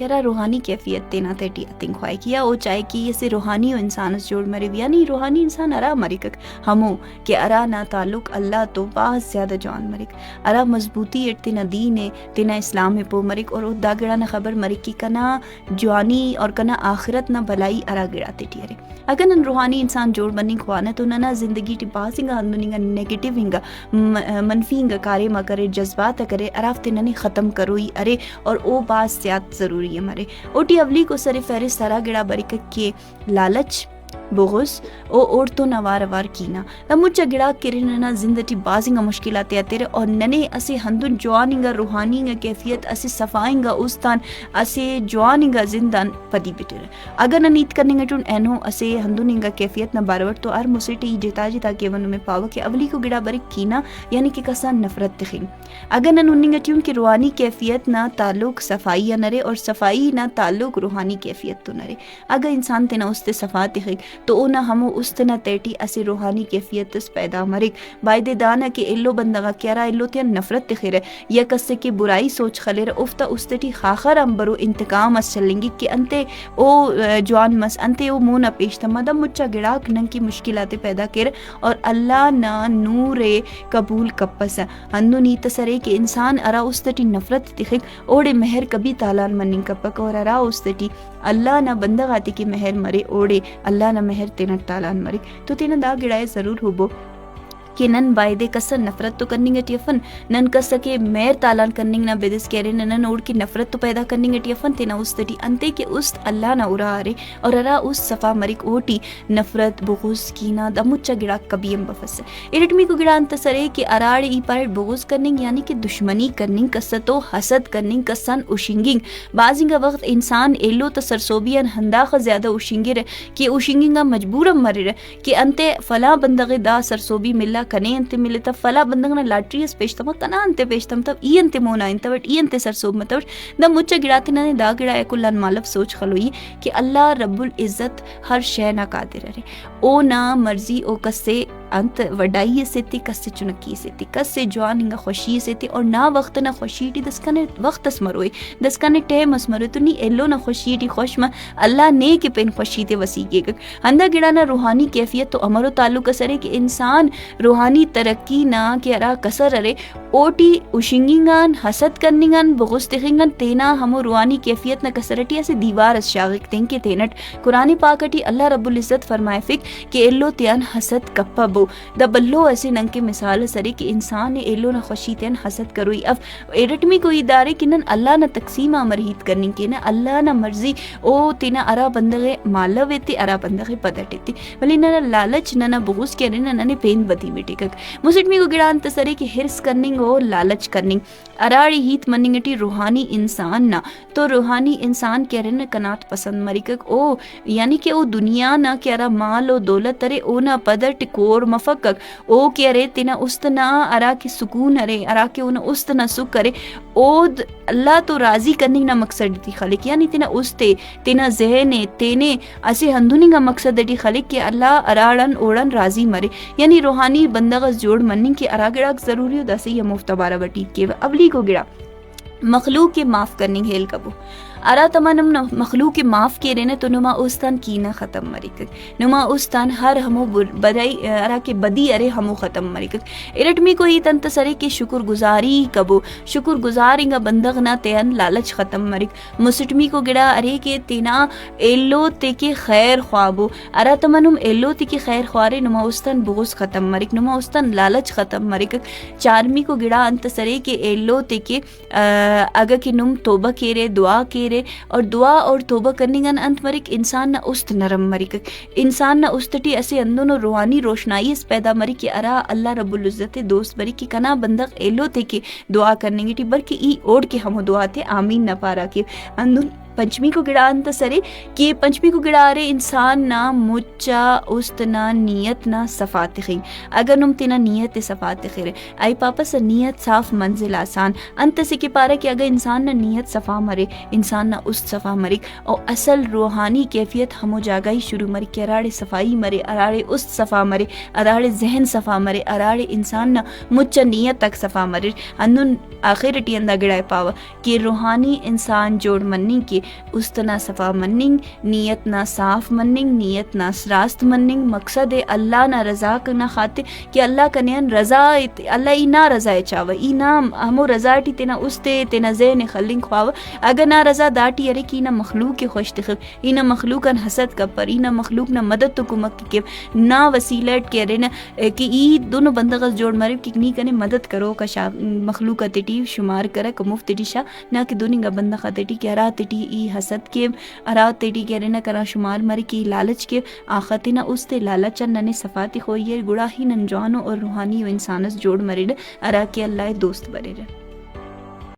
کہ ارا روحانی کیفیت تینا تیٹی اتنگ خواہ کیا او چاہے کہ یہ سے روحانی و انسان اس جوڑ مرے یعنی روحانی انسان ارا مرکک ہمو کہ ارا نا تعلق اللہ تو بہت زیادہ جوان مرک ارا مضبوطی اٹ تینا دین ہے تینا اسلام ہے پو مرک اور دا گڑا نہ خبر مرک کی کنا جوانی اور کنا آخرت نہ بلائی ارا گڑا تیٹی ارے اگر نن روحانی انسان جوڑ بنی خوانا تو نہ زندگی ٹی باس ہنگا ہندنگا نیگیٹیو ہنگا منفی ہنگا کارے ما کرے جذبات کرے ارافتے ننے ختم کروئی ارے اور او باس زیاد ضروری ہے مرے اوٹی اولی کو سر فہرست سارا گڑا برکت کے لالچ بغض او عورتوں نوار وار کینا مجھا گڑا کرنا زندگی بازنگا مشکلات تیرے اور ننے اسے ہندن جواننگا روحانینگا کیفیت اسے صفائنگا استان اسے جواننگا زندان پدی بیٹر اگر ننیت کرنگا چون اینو اسے ہندننگا کیفیت نہ باروٹ تو ار مسیٹی جتا جتا کے ونو میں پاو کہ اولی کو گڑا برک کینا یعنی کہ کسان نفرت تخین اگر نننگا چون کہ روحانی کیفیت نہ تعلق صفائی نرے اور صفائی نہ تعلق روحانی کیفیت تو نرے اگر انسان تینا استے صفات تخین تو اونا ہمو استنا تیٹی اسے روحانی کیفیت اس پیدا مرک بائدے دانا کہ ایلو بندگا کیارا ایلو تیا نفرت تخیر یا کسے کی برائی سوچ خلیر افتا استٹی خاخر امبرو انتقام اس چلیں گی کہ انتے او جوان مس انتے او مونا پیشتا مدام مچا گڑاک نن کی مشکلات پیدا کر اور اللہ نا نور قبول کپس ہندو نیت سرے کہ انسان ارا استٹی نفرت تخک اوڑے مہر کبھی تالان مننگ کپک اور ارا استٹی اللہ نہ بندگاتی کی مہر مرے اوڑے اللہ نہ مہر تینا ٹالان مرے تو تینا دا گڑائے ضرور ہوبو کہ نن بائدے کسر نفرت تو کرنی گٹی افن نن کسر کے میر تالان کرنی نہ بیدس کہہ رہے نن اوڑ کی نفرت تو پیدا کرنی گٹی افن تینا اس تٹی انتے کہ اس اللہ نہ اڑا آرے اور ارا اس صفا مرک اوٹی نفرت بغض کینا دا مچا گڑا کبیم بفس ارٹمی کو گڑا انت سرے کہ اراڑ ای پارٹ بغض کرنی یعنی کہ دشمنی کرنی کسر حسد کرنی کسان اشنگنگ بعضنگا وقت انسان ایلو تسرسوبیان ہنداخ زیادہ اشنگر کہ اشنگنگا مجبورم مرر کہ انتے فلا بندغ دا سرسوبی ملا کنے انتے ملتا فلا بندگنا لاٹری اس پیشتما کنا انتے پیشتم تب ای انتے مونا انتا وٹ ای انتے سرسوب متوٹ دا مچا گڑاتی نا دا گڑا ایکو لان مالف سوچ خلوئی کہ اللہ رب العزت ہر شے نا قادر رہے او نا مرضی او کسے انت وڈائی سیتی کسے چنکی سیتی کسے جواننگا خوشی سیتی اور نا وقت نا خوشی ٹی دسکنے وقت اسمروئی دسکنے ٹیم اسمروئی تو نی ایلو نا خوشی ٹی خوشما اللہ نے کے پین خوشی تے وسیقے گا ہندا گڑا نا روحانی کیفیت تو امرو تعلق سرے کہ انسان روحانی ترقی نہ کہ ارا کسر ارے اوٹی اشنگنگان حسد کرنگان بغض تخنگان تینا ہمو روحانی کیفیت نہ کسرٹی ایسے دیوار اس شاغک تین کے تینٹ قرآن پاکٹی اللہ رب العزت فرمائے فک کہ ایلو تیان حسد کپا بو دا بلو ایسے ننگ کے مثال سرے کہ انسان ایلو نہ خوشی تیان حسد کروئی اب ایرٹمی کوئی ادارے کہ نن اللہ نہ تقسیم مرہید کرنی کے نا اللہ نہ مرضی او تینا ارا بندغے مالو ویتی ارا بندغے پدٹیتی ولی نہ لالچ نہ بغض کے نہ پین بدی بیٹی کک مسلمی کو گڑا انت سرے کہ ہرس کرننگ او لالچ کرننگ اراڑی ہیت مننگٹی روحانی انسان نہ تو روحانی انسان کہہ رہے کنات پسند مری کک او یعنی کہ او دنیا نہ کہ ارا مال و دولت ترے او نہ پدر ٹکور مفکک او کہہ رہے تینا است نہ ارا کے سکون ارے ارا کے اونا است نہ سکھ کرے او اللہ تو راضی کرننگ نہ مقصد دی خلق یعنی تینا استے تینا ذہن تینے اسے ہندونی کا مقصد دی خلق کہ اللہ اراڑن اوڑن راضی مرے یعنی روحانی بندغس جوڑ مننگ کے ارا گڑاک ضروری ہو داسے یہ مفتبارہ بٹیت کے اولی کو گڑا مخلوق کے معاف کرننگ ہیل کبو ارا تمانم مخلوق کے معاف کے رہنے تو نما استان کینا ختم مریکک نما استان ہر ہمو بدائی ارا کے بدی ارے ہمو ختم مریکک ارٹمی کو ہی تنت سرے کے شکر گزاری کبو شکر گزارنگا بندغ نہ تین لالچ ختم مریک مسٹمی کو گڑا ارے کے تینا ایلو تے کے خیر خوابو ارا تمانم ایلو تے کے خیر خوارے نما استان بغض ختم مریک نما استان لالچ ختم مریکک چارمی کو گڑا انت سرے کے ایلو تے کے اگا کی نم توبہ کیرے دعا کیرے اور دعا اور توبہ کرنی گن انت مرک انسان نہ است نرم مرک انسان نہ استٹی اسے اندون روحانی روشنائی اس پیدا مرک کہ ارا اللہ رب العزت دوست بری کی کنا بندق ایلو تے کے دعا کرنے گی بلکہ ای اوڑ کے ہم دعا تے آمین نہ پارا کے اندون پنچمی کو گڑا انت سرے کہ پنچمی کو گڑا رے انسان نہ مچا است نہ نیت نہ صفات خی اگر نم تینا نیت صفات خیر آئی پاپا سا نیت صاف منزل آسان انت سے کہ پارا کہ اگر انسان نہ نیت صفا مرے انسان نہ است صفا مرے اور اصل روحانی کیفیت ہمو جاگائی شروع مرے کہ اراڑے صفائی مرے اراڑے است صفا مرے اراڑے ذہن صفا مرے اراڑے انسان نہ مچا نیت تک صفا مرے انن آخر ٹی اندہ گڑائے پاوا کہ روحانی انسان جوڑ منی کے اس طرح صفا مننگ نیت نہ صاف مننگ نیت نہ راست مننگ مقصد اللہ نہ رضا کرنا خاطر کہ اللہ کنین رضا اللہ ای نہ رضا چاوا ای نہ ہمو رضا ٹی تینا استے تینا ذہن خلنگ خواوا اگر نہ رضا داٹی ارے کہ اینا مخلوق کے خوش تخب اینا مخلوقاً حسد کپر اینا مخلوق نہ مدد تو کمک کے نہ وسیلٹ کے رہنا کہ ای دونوں بندغز جوڑ مرب کی نہیں کنے مدد کرو کا مخلوق تیٹی شمار کرا کہ مفت تیٹی شاہ نہ کہ دونی گا بندغ تیٹی کہ ارا تیٹی ای حسد کے ارا تیٹی کے رہنا کرا شمار مری کی لالچ کے آختی نہ اس تے لالچن ننے صفاتی خوئی گڑا ہی ننجوانو اور روحانی و انسانس جوڑ مرے ارا کہ اللہ دوست برے رہے.